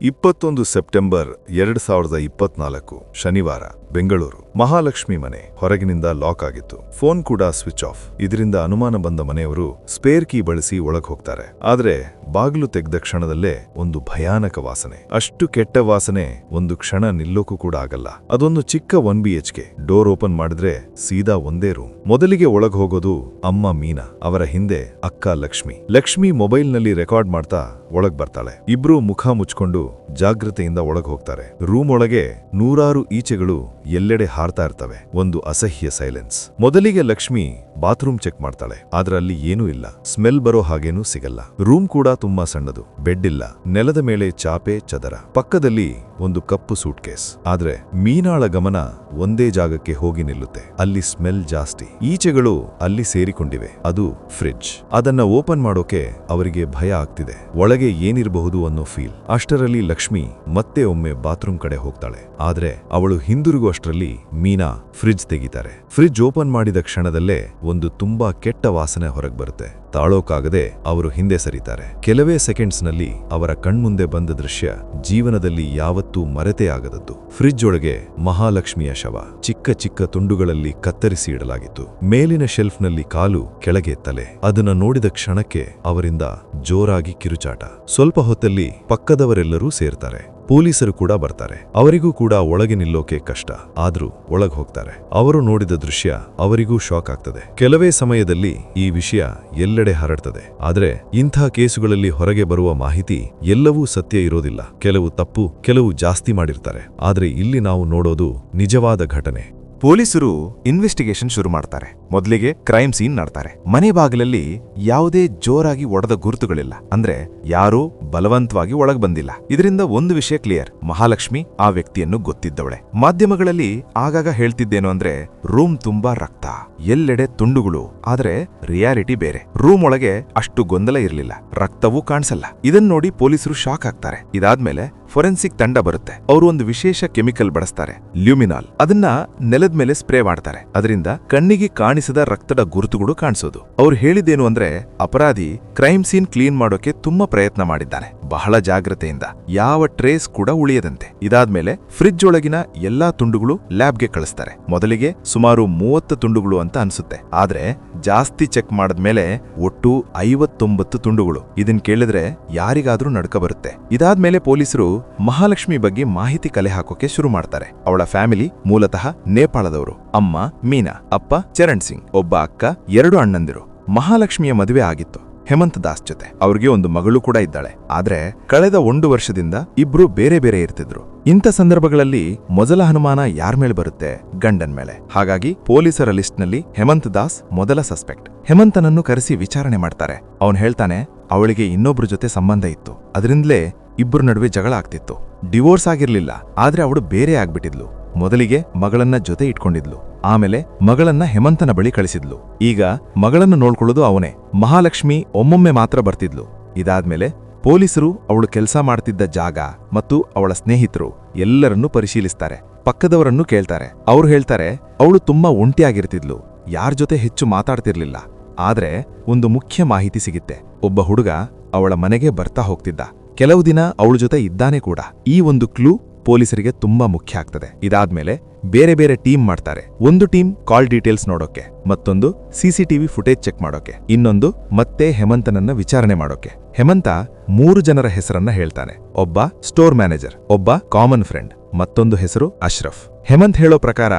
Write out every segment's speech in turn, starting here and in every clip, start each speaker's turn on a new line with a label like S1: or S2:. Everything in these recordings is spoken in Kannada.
S1: 21 ಸೆಪ್ಟೆಂಬರ್ 2024 ಶನಿವಾರ ಬೆಂಗಳೂರು. ಮಹಾಲಕ್ಷ್ಮಿ ಮನೆ ಹೊರಗಿನಿಂದ ಲಾಕ್ ಆಗಿತ್ತು. ಫೋನ್ ಕೂಡ ಸ್ವಿಚ್ ಆಫ್. ಇದರಿಂದ ಅನುಮಾನ ಬಂದ ಮನೆಯವರು ಸ್ಪೇರ್ ಕೀ ಬಳಸಿ ಒಳಗ್ ಹೋಗ್ತಾರೆ. ಆದ್ರೆ ಬಾಗಿಲು ತೆಗೆದ ಕ್ಷಣದಲ್ಲೇ ಒಂದು ಭಯಾನಕ ವಾಸನೆ. ಅಷ್ಟು ಕೆಟ್ಟ ವಾಸನೆ ಒಂದು ಕ್ಷಣ ನಿಲ್ಲೋಕು ಕೂಡ ಆಗಲ್ಲ. ಅದೊಂದು ಚಿಕ್ಕ 1 BHK. ಡೋರ್ ಓಪನ್ ಮಾಡಿದ್ರೆ ಸೀದಾ ಒಂದೇ ರೂಮ್. ಮೊದಲಿಗೆ ಒಳಗ್ ಹೋಗೋದು ಅಮ್ಮ ಮೀನಾ. ಅವರ ಹಿಂದೆ ಅಕ್ಕ ಲಕ್ಷ್ಮಿ. ಲಕ್ಷ್ಮಿ ಮೊಬೈಲ್ನಲ್ಲಿ ರೆಕಾರ್ಡ್ ಮಾಡ್ತಾ ಒಳಗ್ ಬರ್ತಾಳೆ. ಇಬ್ರು ಮುಖ ಮುಚ್ಕೊಂಡು ಜಾಗೃತೆಯಿಂದ ಒಳಗ್ ಹೋಗ್ತಾರೆ. ರೂಮ್ ಒಳಗೆ ನೂರಾರು ಈಚೆಗಳು ಎಲ್ಲೆಡೆ ಹಾರ್ತಾ ಇರ್ತವೆ. ಒಂದು ಅಸಹ್ಯ ಸೈಲೆನ್ಸ್. ಮೊದಲಿಗೆ ಲಕ್ಷ್ಮಿ ಬಾತ್ರೂಮ್ ಚೆಕ್ ಮಾಡ್ತಾಳೆ. ಆದ್ರೆ ಅಲ್ಲಿ ಏನೂ ಇಲ್ಲ. ಸ್ಮೆಲ್ ಬರೋ ಹಾಗೇನೂ ಸಿಗಲ್ಲ. ರೂಮ್ ಕೂಡ ತುಂಬಾ ಸಣ್ಣದು. ಬೆಡ್ ಇಲ್ಲ. ನೆಲದ ಮೇಲೆ ಚಾಪೆ ಚದರ. ಪಕ್ಕದಲ್ಲಿ ಒಂದು ಕಪ್ಪು ಸೂಟ್ ಕೇಸ್. ಆದ್ರೆ ಮೀನಾಳ ಗಮನ ಒಂದೇ ಜಾಗಕ್ಕೆ ಹೋಗಿ ನಿಲ್ಲುತ್ತೆ. ಅಲ್ಲಿ ಸ್ಮೆಲ್ ಜಾಸ್ತಿ. ಈಚೆಗಳು ಅಲ್ಲಿ ಸೇರಿಕೊಂಡಿವೆ. ಅದು ಫ್ರಿಡ್ಜ್. ಅದನ್ನ ಓಪನ್ ಮಾಡೋಕೆ ಅವರಿಗೆ ಭಯ ಆಗ್ತಿದೆ. ಒಳಗೆ ಏನಿರಬಹುದು ಅನ್ನೋ ಫೀಲ್. ಅಷ್ಟರಲ್ಲಿ ಲಕ್ಷ್ಮಿ ಮತ್ತೆ ಒಮ್ಮೆ ಬಾತ್ರೂಮ್ ಕಡೆ ಹೋಗ್ತಾಳೆ. ಆದ್ರೆ ಅವಳು ಹಿಂದಿರುಗುವಷ್ಟರಲ್ಲಿ ಮೀನಾ ಫ್ರಿಡ್ಜ್ ತೆಗಿತಾರೆ. ಫ್ರಿಡ್ಜ್ ಓಪನ್ ಮಾಡಿದ ಕ್ಷಣದಲ್ಲೇ ಒಂದು ತುಂಬಾ ಕೆಟ್ಟ ವಾಸನೆ ಹೊರಗೆ ಬರುತ್ತೆ. ತಾಳೋಕಾಗದೆ ಅವರು ಹಿಂದೆ ಸರಿತಾರೆ. ಕೆಲವೇ ಸೆಕೆಂಡ್ಸ್ನಲ್ಲಿ ಅವರ ಕಣ್ಮುಂದೆ ಬಂದ ದೃಶ್ಯ ಜೀವನದಲ್ಲಿ ಯಾವತ್ತೂ ಮರೆತೇ ಆಗದದ್ದು. ಫ್ರಿಡ್ಜ್ ಒಳಗೆ ಮಹಾಲಕ್ಷ್ಮಿಯ ಶವ ಚಿಕ್ಕ ಚಿಕ್ಕ ತುಂಡುಗಳಲ್ಲಿ ಕತ್ತರಿಸಿ ಇಡಲಾಗಿತ್ತು. ಮೇಲಿನ ಶೆಲ್ಫ್ನಲ್ಲಿ ಕಾಲು, ಕೆಳಗೆ ತಲೆ. ಅದನ್ನ ನೋಡಿದ ಕ್ಷಣಕ್ಕೆ ಅವರಿಂದ ಜೋರಾಗಿ ಕಿರುಚಾಟ. ಸ್ವಲ್ಪ ಹೊತ್ತಲ್ಲಿ ಪಕ್ಕದವರೆಲ್ಲರೂ ಸೇರ್ತಾರೆ. ಪೊಲೀಸರು ಕೂಡ ಬರ್ತಾರೆ. ಅವರಿಗೂ ಕೂಡ ಒಳಗೆ ನಿಲ್ಲೋಕೆ ಕಷ್ಟ. ಆದ್ರೂ ಒಳಗ್ ಹೋಗ್ತಾರೆ. ಅವರು ನೋಡಿದ ದೃಶ್ಯ ಅವರಿಗೂ ಶಾಕ್ ಆಗ್ತದೆ. ಕೆಲವೇ ಸಮಯದಲ್ಲಿ ಈ ವಿಷಯ ಎಲ್ಲೆಡೆ ಹರಡ್ತದೆ. ಆದ್ರೆ ಇಂಥ ಕೇಸುಗಳಲ್ಲಿ ಹೊರಗೆ ಬರುವ ಮಾಹಿತಿ ಎಲ್ಲವೂ ಸತ್ಯ ಇರೋದಿಲ್ಲ. ಕೆಲವು ತಪ್ಪು, ಕೆಲವು ಜಾಸ್ತಿ ಮಾಡಿರ್ತಾರೆ. ಆದ್ರೆ ಇಲ್ಲಿ ನಾವು ನೋಡೋದು ನಿಜವಾದ ಘಟನೆ.
S2: ಪೊಲೀಸರು ಇನ್ವೆಸ್ಟಿಗೇಷನ್ ಶುರು ಮಾಡ್ತಾರೆ. ಮೊದಲಿಗೆ ಕ್ರೈಮ್ ಸೀನ್ ಮಾಡ್ತಾರೆ. ಮನೆ ಬಾಗಿಲಲ್ಲಿ ಯಾವುದೇ ಜೋರಾಗಿ ಒಡೆದ ಗುರುತುಗಳಿಲ್ಲ. ಅಂದ್ರೆ ಯಾರೂ ಬಲವಂತವಾಗಿ ಒಳಗ್ ಬಂದಿಲ್ಲ. ಇದರಿಂದ ಒಂದು ವಿಷಯ ಕ್ಲಿಯರ್: ಮಹಾಲಕ್ಷ್ಮಿ ಆ ವ್ಯಕ್ತಿಯನ್ನು ಗೊತ್ತಿದ್ದವಳೆ. ಮಾಧ್ಯಮಗಳಲ್ಲಿ ಆಗಾಗ ಹೇಳ್ತಿದ್ದೇನು ಅಂದ್ರೆ ರೂಮ್ ತುಂಬಾ ರಕ್ತ, ಎಲ್ಲೆಡೆ ತುಂಡುಗಳು. ಆದ್ರೆ ರಿಯಾಲಿಟಿ ಬೇರೆ. ರೂಮ್ ಒಳಗೆ ಅಷ್ಟು ಗೊಂದಲ ಇರಲಿಲ್ಲ. ರಕ್ತವೂ ಕಾಣಿಸಲ್ಲ. ಇದನ್ನ ನೋಡಿ ಪೊಲೀಸರು ಶಾಕ್ ಆಗ್ತಾರೆ. ಇದಾದ್ಮೇಲೆ ಫೊರೆನ್ಸಿಕ್ ತಂಡ ಬರುತ್ತೆ. ಅವರು ಒಂದು ವಿಶೇಷ ಕೆಮಿಕಲ್ ಬಳಸ್ತಾರೆ, ಲ್ಯೂಮಿನಾಲ್. ಅದನ್ನ ನೆಲದ ಮೇಲೆ ಸ್ಪ್ರೇ ಮಾಡ್ತಾರೆ. ಅದರಿಂದ ಕಣ್ಣಿಗೆ ಕಾಣಿಸದ ರಕ್ತದ ಗುರುತುಗಳು ಕಾಣಿಸೋದು. ಅವ್ರು ಹೇಳಿದ್ದೇನು ಅಂದ್ರೆ ಅಪರಾಧಿ ಕ್ರೈಮ್ ಸೀನ್ ಕ್ಲೀನ್ ಮಾಡೋಕೆ ತುಂಬಾ ಪ್ರಯತ್ನ ಮಾಡಿದ್ದಾನೆ, ಬಹಳ ಜಾಗ್ರತೆಯಿಂದ, ಯಾವ ಟ್ರೇಸ್ ಕೂಡ ಉಳಿಯದಂತೆ. ಇದಾದ್ಮೇಲೆ ಫ್ರಿಡ್ಜ್ ಒಳಗಿನ ಎಲ್ಲಾ ತುಂಡುಗಳು ಲ್ಯಾಬ್ಗೆ ಕಳಿಸ್ತಾರೆ. ಮೊದಲಿಗೆ ಸುಮಾರು 30 ತುಂಡುಗಳು ಅಂತ ಅನ್ಸುತ್ತೆ. ಆದ್ರೆ ಜಾಸ್ತಿ ಚೆಕ್ ಮಾಡಿದ್ಮೇಲೆ ಒಟ್ಟು 59 ತುಂಡುಗಳು. ಇದನ್ ಕೇಳಿದ್ರೆ ಯಾರಿಗಾದ್ರೂ ನಡ್ಕ ಬರುತ್ತೆ. ಇದಾದ್ಮೇಲೆ ಪೊಲೀಸರು ಮಹಾಲಕ್ಷ್ಮಿ ಬಗ್ಗೆ ಮಾಹಿತಿ ಕಲೆ ಹಾಕೋಕೆ ಶುರು ಮಾಡ್ತಾರೆ. ಅವಳ ಫ್ಯಾಮಿಲಿ ಮೂಲತಃ ನೇಪಾಳದವರು. ಅಮ್ಮ ಮೀನಾ, ಅಪ್ಪ ಚರಣ್ ಸಿಂಗ್, ಒಬ್ಬ ಅಕ್ಕ, 2 ಅಣ್ಣಂದಿರು. ಮಹಾಲಕ್ಷ್ಮಿಯ ಮದುವೆ ಆಗಿತ್ತು ಹೇಮಂತ್ ದಾಸ್ ಜೊತೆ. ಅವ್ರಿಗೆ ಒಂದು ಮಗಳು ಕೂಡ ಇದ್ದಾಳೆ. ಆದ್ರೆ ಕಳೆದ 1 ವರ್ಷದಿಂದ ಇಬ್ರು ಬೇರೆ ಬೇರೆ ಇರ್ತಿದ್ರು. ಇಂಥ ಸಂದರ್ಭಗಳಲ್ಲಿ ಮೊದಲ ಅನುಮಾನ ಯಾರ ಮೇಲೆ ಬರುತ್ತೆ? ಗಂಡನ್ ಮೇಲೆ. ಹಾಗಾಗಿ ಪೊಲೀಸರ ಲಿಸ್ಟ್ನಲ್ಲಿ ಹೇಮಂತ್ ದಾಸ್ ಮೊದಲ ಸಸ್ಪೆಕ್ಟ್. ಹೇಮಂತನನ್ನು ಕರೆಸಿ ವಿಚಾರಣೆ ಮಾಡ್ತಾರೆ. ಅವನ್ ಹೇಳ್ತಾನೆ ಅವಳಿಗೆ ಇನ್ನೊಬ್ರ ಜೊತೆ ಸಂಬಂಧ ಇತ್ತು. ಅದರಿಂದಲೇ ಇಬ್ಬರ ನಡುವೆ ಜಗಳ ಆಗ್ತಿತ್ತು. ಡಿವೋರ್ಸ್ ಆಗಿರ್ಲಿಲ್ಲ, ಆದ್ರೆ ಅವಳು ಬೇರೆ ಆಗ್ಬಿಟ್ಟಿದ್ಲು. ಮೊದಲಿಗೆ ಮಗಳನ್ನ ಜೊತೆ ಇಟ್ಕೊಂಡಿದ್ಲು. ಆಮೇಲೆ ಮಗಳನ್ನ ಹೇಮಂತನ ಬಳಿ ಕಳಿಸಿದ್ಲು. ಈಗ ಮಗಳನ್ನು ನೋಡ್ಕೊಳ್ಳೋದು ಅವನೇ. ಮಹಾಲಕ್ಷ್ಮಿ ಒಮ್ಮೊಮ್ಮೆ ಮಾತ್ರ ಬರ್ತಿದ್ಲು. ಇದಾದ್ಮೇಲೆ ಪೊಲೀಸರು ಅವಳು ಕೆಲಸ ಮಾಡ್ತಿದ್ದ ಜಾಗ ಮತ್ತು ಅವಳ ಸ್ನೇಹಿತರು ಎಲ್ಲರನ್ನೂ ಪರಿಶೀಲಿಸ್ತಾರೆ. ಪಕ್ಕದವರನ್ನು ಕೇಳ್ತಾರೆ. ಅವ್ರು ಹೇಳ್ತಾರೆ ಅವಳು ತುಂಬಾ ಒಂಟಿಯಾಗಿರ್ತಿದ್ಲು, ಯಾರ ಜೊತೆ ಹೆಚ್ಚು ಮಾತಾಡ್ತಿರ್ಲಿಲ್ಲ. ಆದ್ರೆ ಒಂದು ಮುಖ್ಯ ಮಾಹಿತಿ ಸಿಗುತ್ತೆ: ಒಬ್ಬ ಹುಡುಗ ಅವಳ ಮನೆಗೆ ಬರ್ತಾ ಹೋಗ್ತಿದ್ದ. ಕೆಲವು ದಿನ ಅವಳ ಜೊತೆ ಇದ್ದಾನೆ ಕೂಡ. ಈ ಒಂದು ಕ್ಲೂ ಪೊಲೀಸರಿಗೆ ತುಂಬಾ ಮುಖ್ಯ ಆಗ್ತದೆ. ಇದಾದ್ಮೇಲೆ ಬೇರೆ ಬೇರೆ ಟೀಮ್ ಮಾಡ್ತಾರೆ. ಒಂದು ಟೀಮ್ ಕಾಲ್ ಡೀಟೇಲ್ಸ್ ನೋಡೋಕೆ, ಮತ್ತೊಂದು CCTV ಫುಟೇಜ್ ಚೆಕ್ ಮಾಡೋಕೆ, ಇನ್ನೊಂದು ಮತ್ತೆ ಹೇಮಂತನನ್ನ ವಿಚಾರಣೆ ಮಾಡೋಕೆ. ಹೇಮಂತ 3 ಜನರ ಹೆಸರನ್ನ ಹೇಳ್ತಾನೆ. ಒಬ್ಬ ಸ್ಟೋರ್ ಮ್ಯಾನೇಜರ್, ಒಬ್ಬ ಕಾಮನ್ ಫ್ರೆಂಡ್, ಮತ್ತೊಂದು ಹೆಸರು ಅಶ್ರಫ್. ಹೇಮಂತ್ ಹೇಳೋ ಪ್ರಕಾರ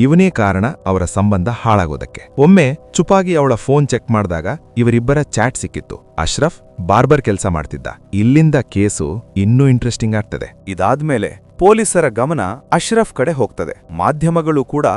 S2: ಇವನೇ ಕಾರಣ ಅವರ ಸಂಬಂಧ ಹಾಳಾಗೋದಕ್ಕೆ. ಒಮ್ಮೆ ಚುಪಾಗಿ ಅವಳ ಫೋನ್ ಚೆಕ್ ಮಾಡಿದಾಗ ಇವರಿಬ್ಬರ ಚಾಟ್ ಸಿಕ್ಕಿತ್ತು. ಅಶ್ರಫ್ ಬಾರ್ಬರ್ ಕೆಲಸ ಮಾಡ್ತಿದ್ದ. ಇಲ್ಲಿಂದ ಕೇಸು ಇನ್ನೂ ಇಂಟ್ರೆಸ್ಟಿಂಗ್ ಆಗ್ತದೆ.
S3: ಇದಾದ್ಮೇಲೆ ಪೊಲೀಸರ ಗಮನ ಅಶ್ರಫ್ ಕಡೆ ಹೋಗ್ತದೆ. ಮಾಧ್ಯಮಗಳು ಕೂಡ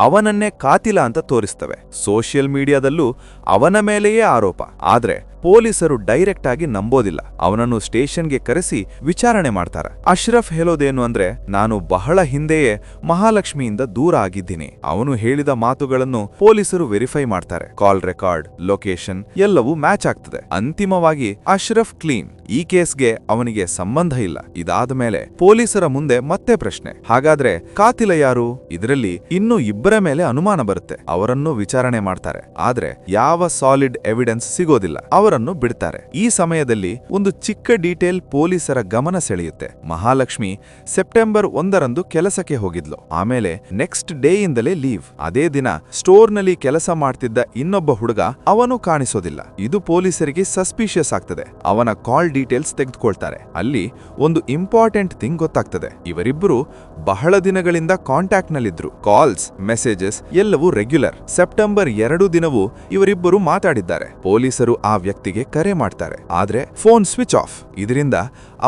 S3: ಅವನನ್ನೇ ಕಾತಿಲ ಅಂತ ತೋರಿಸ್ತವೆ. ಸೋಷಿಯಲ್ ಮೀಡಿಯಾದಲ್ಲೂ ಅವನ ಮೇಲೆಯೇ ಆರೋಪ. ಆದ್ರೆ ಪೊಲೀಸರು ಡೈರೆಕ್ಟ್ ಆಗಿ ನಂಬೋದಿಲ್ಲ. ಅವನನ್ನು ಸ್ಟೇಷನ್ಗೆ ಕರೆಸಿ ವಿಚಾರಣೆ ಮಾಡ್ತಾರೆ. ಅಶ್ರಫ್ ಹೇಳೋದೇನು ಅಂದ್ರೆ, ನಾನು ಬಹಳ ಹಿಂದೆಯೇ ಮಹಾಲಕ್ಷ್ಮಿಯಿಂದ ದೂರ ಆಗಿದ್ದೀನಿ. ಅವನು ಹೇಳಿದ ಮಾತುಗಳನ್ನು ಪೊಲೀಸರು ವೆರಿಫೈ ಮಾಡ್ತಾರೆ. ಕಾಲ್ ರೆಕಾರ್ಡ್, ಲೊಕೇಶನ್ ಎಲ್ಲವೂ ಮ್ಯಾಚ್ ಆಗ್ತದೆ. ಅಂತಿಮವಾಗಿ ಅಶ್ರಫ್ ಕ್ಲೀನ್. ಈ ಕೇಸ್ಗೆ ಅವನಿಗೆ ಸಂಬಂಧ ಇಲ್ಲ. ಇದಾದ ಮೇಲೆ ಪೊಲೀಸರ ಮುಂದೆ ಮತ್ತೆ ಪ್ರಶ್ನೆ: ಹಾಗಾದ್ರೆ ಕಾತಿಲ ಯಾರು? ಯಾರು? ಇದರಲ್ಲಿ ಇನ್ನೂ ಇಬ್ಬರ ಮೇಲೆ ಅನುಮಾನ ಬರುತ್ತೆ. ಅವರನ್ನು ವಿಚಾರಣೆ ಮಾಡ್ತಾರೆ, ಆದ್ರೆ ಯಾವ ಸಾಲಿಡ್ ಎವಿಡೆನ್ಸ್ ಸಿಗೋದಿಲ್ಲ. ಅವರನ್ನು ಬಿಡ್ತಾರೆ. ಈ ಸಮಯದಲ್ಲಿ ಒಂದು ಚಿಕ್ಕ ಡೀಟೇಲ್ ಪೊಲೀಸರ ಗಮನ ಸೆಳೆಯುತ್ತೆ. ಮಹಾಲಕ್ಷ್ಮಿ ಸೆಪ್ಟೆಂಬರ್ 1ರಂದು ಕೆಲಸಕ್ಕೆ ಹೋಗಿದ್ಲು. ಆಮೇಲೆ ನೆಕ್ಸ್ಟ್ ಡೇ ಇಂದಲೇ ಲೀವ್. ಅದೇ ದಿನ ಸ್ಟೋರ್ನಲ್ಲಿ ಕೆಲಸ ಮಾಡ್ತಿದ್ದ ಇನ್ನೊಬ್ಬ ಹುಡುಗ ಅವನು ಕಾಣಿಸೋದಿಲ್ಲ. ಇದು ಪೊಲೀಸರಿಗೆ ಸಸ್ಪಿಷಿಯಸ್ ಆಗ್ತದೆ. ಅವನ ಕಾಲ್ ಡೀಟೇಲ್ಸ್ ತೆಗೆದುಕೊಳ್ತಾರೆ. ಅಲ್ಲಿ ಒಂದು ಇಂಪಾರ್ಟೆಂಟ್ ಥಿಂಗ್ ಗೊತ್ತಾಗ್ತದೆ. ಇವರಿಬ್ಬರು ಬಹಳ ದಿನಗಳಿಂದ ಕಾಂಟ್ಯಾಕ್ಟ್ ನಲ್ಲಿದ್ರು. ಕಾಲ್ಸ್, ಮೆಸೇಜಸ್ ಎಲ್ಲವೂ ರೆಗ್ಯುಲರ್. ಸೆಪ್ಟೆಂಬರ್ 2 ದಿನವೂ ಇವರಿಬ್ಬರು ಮಾತಾಡಿದ್ದಾರೆ. ಪೊಲೀಸರು ಆ ವ್ಯಕ್ತಿಗೆ ಕರೆ ಮಾಡ್ತಾರೆ, ಆದ್ರೆ ಫೋನ್ ಸ್ವಿಚ್ ಆಫ್. ಇದರಿಂದ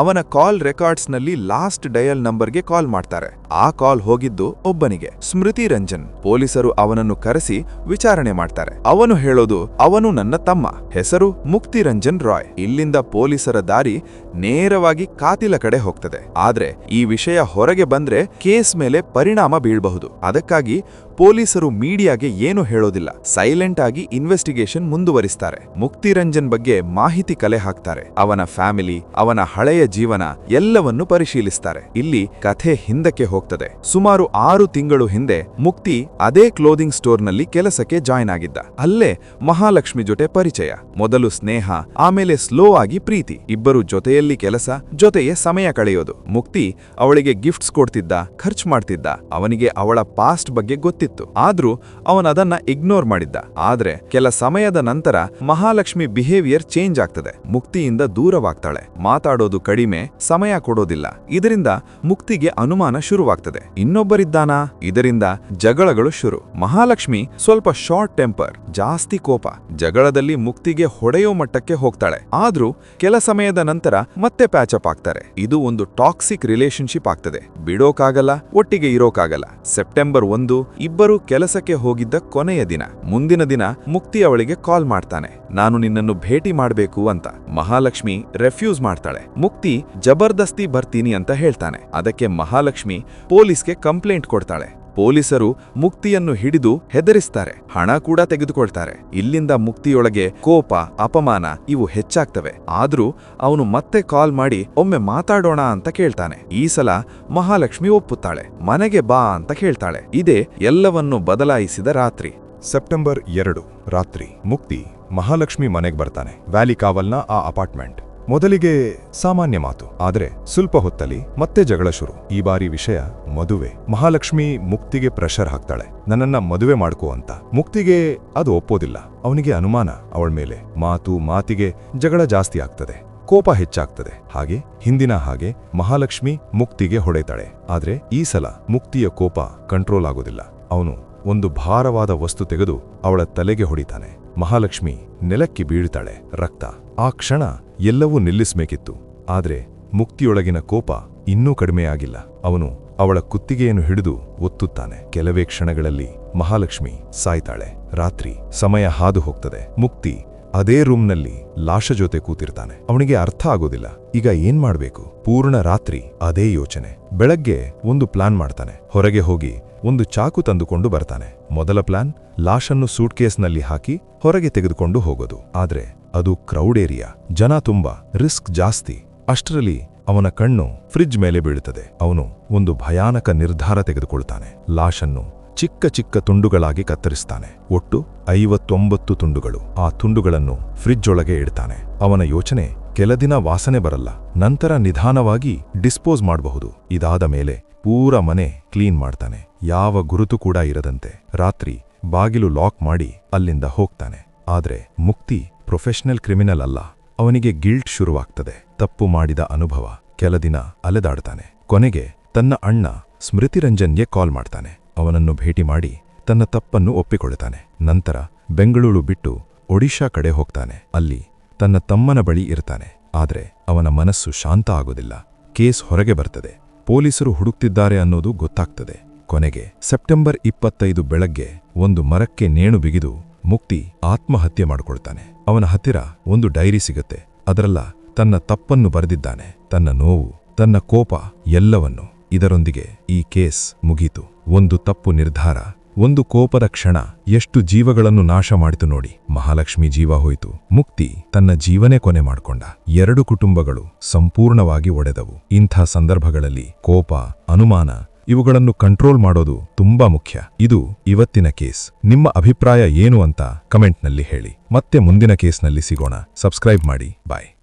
S3: ಅವನ ಕಾಲ್ ರೆಕಾರ್ಡ್ಸ್ ನಲ್ಲಿ ಲಾಸ್ಟ್ ಡಯಲ್ ನಂಬರ್ಗೆ ಕಾಲ್ ಮಾಡ್ತಾರೆ. ಆ ಕಾಲ್ ಹೋಗಿದ್ದು ಒಬ್ಬನಿಗೆ, ಸ್ಮೃತಿ ರಂಜನ್. ಪೊಲೀಸರು ಅವನನ್ನು ಕರೆಸಿ ವಿಚಾರಣೆ ಮಾಡ್ತಾರೆ. ಅವನು ಹೇಳೋದು, ಅವನು ನನ್ನ ತಮ್ಮ, ಹೆಸರು ಮುಕ್ತಿ ರಂಜನ್ ರಾಯ್. ಇಲ್ಲಿಂದ ಪೊಲೀಸರ ದಾರಿ ನೇರವಾಗಿ ಕಾತಿಲ ಕಡೆ ಹೋಗ್ತದೆ. ಆದ್ರೆ ಈ ವಿಷಯ ಹೊರಗೆ ಬಂದ್ರೆ ಕೇಸ್ ಮೇಲೆ ಪರಿಣಾಮ ಬೀಳಬಹುದು. ಅದಕ್ಕಾಗಿ ಪೊಲೀಸರು ಮೀಡಿಯಾಗೆ ಏನು ಹೇಳೋದಿಲ್ಲ. ಸೈಲೆಂಟ್ ಆಗಿ ಇನ್ವೆಸ್ಟಿಗೇಷನ್ ಮುಂದುವರಿಸ್ತಾರೆ. ಮುಕ್ತಿರಂಜನ್ ಬಗ್ಗೆ ಮಾಹಿತಿ ಕಲೆ ಹಾಕ್ತಾರೆ. ಅವನ ಫ್ಯಾಮಿಲಿ, ಅವನ ಹಳೆಯ ಜೀವನ ಎಲ್ಲವನ್ನು ಪರಿಶೀಲಿಸ್ತಾರೆ. ಇಲ್ಲಿ ಕಥೆ ಹಿಂದಕ್ಕೆ ಹೋಗ್ತದೆ. ಸುಮಾರು 6 ತಿಂಗಳು ಹಿಂದೆ ಮುಕ್ತಿ ಅದೇ ಕ್ಲೋದಿಂಗ್ ಸ್ಟೋರ್ನಲ್ಲಿ ಕೆಲಸಕ್ಕೆ ಜಾಯ್ನ್ ಆಗಿದ್ದ. ಅಲ್ಲೇ ಮಹಾಲಕ್ಷ್ಮಿ ಜೊತೆ ಪರಿಚಯ. ಮೊದಲು ಸ್ನೇಹ, ಆಮೇಲೆ ಸ್ಲೋ ಆಗಿ ಪ್ರೀತಿ. ಇಬ್ಬರು ಜೊತೆಯಲ್ಲಿ ಕೆಲಸ, ಜೊತೆಯೇ ಸಮಯ ಕಳೆಯೋದು. ಮುಕ್ತಿ ಅವಳಿಗೆ ಗಿಫ್ಟ್ಸ್ ಕೊಡ್ತಿದ್ದ, ಖರ್ಚು ಮಾಡ್ತಿದ್ದ. ಅವನಿಗೆ ಅವಳ ಪಾಸ್ಟ್ ಬಗ್ಗೆ ಗೊತ್ತಿತ್ತು. ಆದ್ರೂ ಅವನದನ್ನ ಇಗ್ನೋರ್ ಮಾಡಿದ್ದ. ಆದ್ರೆ ಕೆಲ ಸಮಯದ ನಂತರ ಮಹಾಲಕ್ಷ್ಮಿ ಬಿಹೇವಿಯರ್ ಚೇಂಜ್ ಆಗ್ತದೆ. ಮುಕ್ತಿಯಿಂದ ದೂರವಾಗ್ತಾಳೆ. ಮಾತಾಡೋದು ಕಡಿಮೆ, ಸಮಯ ಕೊಡೋದಿಲ್ಲ. ಇದರಿಂದ ಮುಕ್ತಿಗೆ ಅನುಮಾನ ಶುರುವಾಗ್ತದೆ. ಇನ್ನೊಬ್ಬರಿದ್ದಾನಾ? ಇದರಿಂದ ಜಗಳಗಳು ಶುರು. ಮಹಾಲಕ್ಷ್ಮಿ ಸ್ವಲ್ಪ ಶಾರ್ಟ್ ಟೆಂಪರ್, ಜಾಸ್ತಿ ಕೋಪ. ಜಗಳದಲ್ಲಿ ಮುಕ್ತಿಗೆ ಹೊಡೆಯೋ ಮಟ್ಟಕ್ಕೆ ಹೋಗ್ತಾಳೆ. ಆದ್ರೂ ಕೆಲ ಸಮಯದ ನಂತರ ಮತ್ತೆ ಪ್ಯಾಚಪ್ ಆಗ್ತಾರೆ. ಇದು ಒಂದು ಟಾಕ್ಸಿಕ್ ರಿಲೇಶನ್ಶಿಪ್ ಆಗ್ತದೆ. ಬಿಡೋಕಾಗಲ್ಲ, ಒಟ್ಟಿಗೆ ಇರೋಕಾಗಲ್ಲ. ಸೆಪ್ಟೆಂಬರ್ 1 ಇಬ್ಬರು ಕೆಲಸಕ್ಕೆ ಹೋಗಿದ್ದ ಕೊನೆಯ ದಿನ. ಮುಂದಿನ ದಿನ ಮುಕ್ತಿ ಅವಳಿಗೆ ಕಾಲ್ ಮಾಡ್ತಾನೆ, ನಾನು ನಿನ್ನನ್ನು ಭೇಟಿ ಮಾಡಬೇಕು ಅಂತ. ಮಹಾಲಕ್ಷ್ಮಿ ರೆಫ್ಯೂಸ್ ಮಾಡ್ತಾಳೆ. ಮುಕ್ತಿ ಜಬರ್ದಸ್ತಿ ಬರ್ತೀನಿ ಅಂತ ಹೇಳ್ತಾನೆ. ಅದಕ್ಕೆ ಮಹಾಲಕ್ಷ್ಮಿ ಪೊಲೀಸ್ಗೆ ಕಂಪ್ಲೇಂಟ್ ಕೊಡ್ತಾಳೆ. ಪೊಲೀಸರು ಮುಕ್ತಿಯನ್ನು ಹಿಡಿದು ಹೆದರಿಸ್ತಾರೆ. ಹಣ ಕೂಡ ತೆಗೆದುಕೊಳ್ತಾರೆ. ಇಲ್ಲಿಂದ ಮುಕ್ತಿಯೊಳಗೆ ಕೋಪ, ಅಪಮಾನ ಇವು ಹೆಚ್ಚಾಗ್ತವೆ. ಆದ್ರೂ ಅವನು ಮತ್ತೆ ಕಾಲ್ ಮಾಡಿ ಒಮ್ಮೆ ಮಾತಾಡೋಣ ಅಂತ ಕೇಳ್ತಾನೆ. ಈ ಸಲ ಮಹಾಲಕ್ಷ್ಮಿ ಒಪ್ಪುತ್ತಾಳೆ. ಮನೆಗೆ ಬಾ ಅಂತ ಕೇಳ್ತಾಳೆ. ಇದೇ ಎಲ್ಲವನ್ನು ಬದಲಾಯಿಸಿದ ರಾತ್ರಿ.
S1: ಸೆಪ್ಟೆಂಬರ್ 2 ರಾತ್ರಿ ಮುಕ್ತಿ ಮಹಾಲಕ್ಷ್ಮಿ ಮನೆಗೆ ಬರ್ತಾನೆ. ವ್ಯಾಲಿ ಕಾವಲ್ನ ಆ ಅಪಾರ್ಟ್ಮೆಂಟ್. ಮೊದಲಿಗೆ ಸಾಮಾನ್ಯ ಮಾತು, ಆದ್ರೆ ಸ್ವಲ್ಪ ಹೊತ್ತಲ್ಲಿ ಮತ್ತೆ ಜಗಳ ಶುರು. ಈ ಬಾರಿ ವಿಷಯ ಮದುವೆ. ಮಹಾಲಕ್ಷ್ಮಿ ಮುಕ್ತಿಗೆ ಪ್ರೆಷರ್ ಹಾಕ್ತಾಳೆ, ನನ್ನನ್ನ ಮದುವೆ ಮಾಡ್ಕೋ ಅಂತ. ಮುಕ್ತಿಗೆ ಅದು ಒಪ್ಪೋದಿಲ್ಲ. ಅವನಿಗೆ ಅನುಮಾನ ಅವಳ ಮೇಲೆ. ಮಾತಿಗೆ ಜಗಳ ಜಾಸ್ತಿ ಆಗ್ತದೆ, ಕೋಪ ಹೆಚ್ಚಾಗ್ತದೆ. ಹಾಗೆ ಹಿಂದಿನ ಹಾಗೆ ಮಹಾಲಕ್ಷ್ಮಿ ಮುಕ್ತಿಗೆ ಹೊಡೆತಾಳೆ. ಆದ್ರೆ ಈ ಸಲ ಮುಕ್ತಿಯ ಕೋಪ ಕಂಟ್ರೋಲ್ ಆಗೋದಿಲ್ಲ. ಅವನು ಒಂದು ಭಾರವಾದ ವಸ್ತು ತೆಗೆದು ಅವಳ ತಲೆಗೆ ಹೊಡಿತಾನೆ. ಮಹಾಲಕ್ಷ್ಮಿ ನೆಲಕ್ಕೆ ಬೀಳ್ತಾಳೆ. ರಕ್ತ. ಆ ಕ್ಷಣ ಎಲ್ಲವೂ ನಿಲ್ಲಿಸ್ಬೇಕಿತ್ತು. ಆದ್ರೆ ಮುಕ್ತಿಯೊಳಗಿನ ಕೋಪ ಇನ್ನೂ ಕಡಿಮೆಯಾಗಿಲ್ಲ. ಅವನು ಅವಳ ಕುತ್ತಿಗೆಯನ್ನು ಹಿಡಿದು ಒತ್ತುತ್ತಾನೆ. ಕೆಲವೇ ಕ್ಷಣಗಳಲ್ಲಿ ಮಹಾಲಕ್ಷ್ಮಿ ಸಾಯ್ತಾಳೆ. ರಾತ್ರಿ. ಸಮಯ ಹಾದು ಹೋಗ್ತದೆ. ಮುಕ್ತಿ ಅದೇ ರೂಮ್ನಲ್ಲಿ ಲಾಶ ಜೊತೆ ಕೂತಿರ್ತಾನೆ. ಅವನಿಗೆ ಅರ್ಥ ಆಗೋದಿಲ್ಲ, ಈಗ ಏನ್ ಮಾಡ್ಬೇಕು. ಪೂರ್ಣ ರಾತ್ರಿ ಅದೇ ಯೋಚನೆ. ಬೆಳಗ್ಗೆ ಒಂದು ಪ್ಲಾನ್ ಮಾಡ್ತಾನೆ. ಹೊರಗೆ ಹೋಗಿ ಒಂದು ಚಾಕು ತಂದುಕೊಂಡು ಬರ್ತಾನೆ. ಮೊದಲ ಪ್ಲಾನ್, ಲಾಶನ್ನು ಸೂಟ್ಕೇಸ್ನಲ್ಲಿ ಹಾಕಿ ಹೊರಗೆ ತೆಗೆದುಕೊಂಡು ಹೋಗೋದು. ಆದ್ರೆ ಅದು ಕ್ರೌಡ್ ಏರಿಯಾ, ಜನ ತುಂಬಾ, ರಿಸ್ಕ್ ಜಾಸ್ತಿ. ಅಷ್ಟರಲ್ಲಿ ಅವನ ಕಣ್ಣು ಫ್ರಿಡ್ಜ್ ಮೇಲೆ ಬೀಳುತ್ತದೆ. ಅವನು ಒಂದು ಭಯಾನಕ ನಿರ್ಧಾರ ತೆಗೆದುಕೊಳ್ತಾನೆ. ಲಾಶನ್ನು ಚಿಕ್ಕ ಚಿಕ್ಕ ತುಂಡುಗಳಾಗಿ ಕತ್ತರಿಸ್ತಾನೆ. ಒಟ್ಟು 59 ತುಂಡುಗಳು. ಆ ತುಂಡುಗಳನ್ನು ಫ್ರಿಡ್ಜ್ ಒಳಗೆ ಇಡ್ತಾನೆ. ಅವನ ಯೋಚನೆ, ಕೆಲ ದಿನ ವಾಸನೆ ಬರಲ್ಲ, ನಂತರ ನಿಧಾನವಾಗಿ ಡಿಸ್ಪೋಸ್ ಮಾಡಬಹುದು. ಇದಾದ ಮೇಲೆ ಪೂರ ಮನೆ ಕ್ಲೀನ್ ಮಾಡ್ತಾನೆ, ಯಾವ ಗುರುತು ಕೂಡ ಇರದಂತೆ. ರಾತ್ರಿ ಬಾಗಿಲು ಲಾಕ್ ಮಾಡಿ ಅಲ್ಲಿಂದ ಹೋಗ್ತಾನೆ. ಆದ್ರೆ ಮುಕ್ತಿ ಪ್ರೊಫೆಷನಲ್ ಕ್ರಿಮಿನಲ್ ಅಲ್ಲ. ಅವನಿಗೆ ಗಿಲ್ಟ್ ಶುರುವಾಗ್ತದೆ. ತಪ್ಪು ಮಾಡಿದ ಅನುಭವ. ಕೆಲ ದಿನ ಅಲೆದಾಡ್ತಾನೆ. ಕೊನೆಗೆ ತನ್ನ ಅಣ್ಣ ಸ್ಮೃತಿರಂಜನ್ಗೆ ಕಾಲ್ ಮಾಡ್ತಾನೆ. ಅವನನ್ನು ಭೇಟಿ ಮಾಡಿ ತನ್ನ ತಪ್ಪನ್ನು ಒಪ್ಪಿಕೊಳ್ಳುತ್ತಾನೆ. ನಂತರ ಬೆಂಗಳೂರು ಬಿಟ್ಟು ಒಡಿಶಾ ಕಡೆ ಹೋಗ್ತಾನೆ. ಅಲ್ಲಿ ತನ್ನ ತಮ್ಮನ ಬಳಿ ಇರ್ತಾನೆ. ಆದ್ರೆ ಅವನ ಮನಸ್ಸು ಶಾಂತ ಆಗೋದಿಲ್ಲ. ಕೇಸ್ ಹೊರಗೆ ಬರ್ತದೆ. ಪೊಲೀಸರು ಹುಡುಕ್ತಿದ್ದಾರೆ ಅನ್ನೋದು ಗೊತ್ತಾಗ್ತದೆ. ಕೊನೆಗೆ ಸೆಪ್ಟೆಂಬರ್ 25 ಬೆಳಗ್ಗೆ ಒಂದು ಮರಕ್ಕೆ ನೇಣು ಬಿಗಿದು ಮುಕ್ತಿ ಆತ್ಮಹತ್ಯೆ ಮಾಡಿಕೊಳ್ತಾನೆ. ಅವನ ಹತ್ತಿರ ಒಂದು ಡೈರಿ ಸಿಗುತ್ತೆ. ಅದರಲ್ಲ ತನ್ನ ತಪ್ಪನ್ನು ಬರೆದಿದ್ದಾನೆ. ತನ್ನ ನೋವು, ತನ್ನ ಕೋಪ ಎಲ್ಲವನ್ನು. ಇದರೊಂದಿಗೆ ಈ ಕೇಸ್ ಮುಗೀತು. ಒಂದು ತಪ್ಪು ನಿರ್ಧಾರ, ಒಂದು ಕೋಪದ ಕ್ಷಣ ಎಷ್ಟು ಜೀವಗಳನ್ನು ನಾಶ ಮಾಡಿತು ನೋಡಿ. ಮಹಾಲಕ್ಷ್ಮಿ ಜೀವ ಹೋಯಿತು. ಮುಕ್ತಿ ತನ್ನ ಜೀವನೇ ಕೊನೆ ಮಾಡಿಕೊಂಡ. 2 ಕುಟುಂಬಗಳು ಸಂಪೂರ್ಣವಾಗಿ ಒಡೆದವು. ಇಂಥ ಸಂದರ್ಭಗಳಲ್ಲಿ ಕೋಪ, ಅನುಮಾನ ಇವುಗಳನ್ನು ಕಂಟ್ರೋಲ್ ಮಾಡೋದು ತುಂಬಾ ಮುಖ್ಯ. ಇದು ಇವತ್ತಿನ ಕೇಸ್. ನಿಮ್ಮ ಅಭಿಪ್ರಾಯ ಏನು ಅಂತ ಕಮೆಂಟ್ನಲ್ಲಿ ಹೇಳಿ. ಮತ್ತೆ ಮುಂದಿನ ಕೇಸ್ನಲ್ಲಿ ಸಿಗೋಣ. ಸಬ್ಸ್ಕ್ರೈಬ್ ಮಾಡಿ. ಬಾಯ್.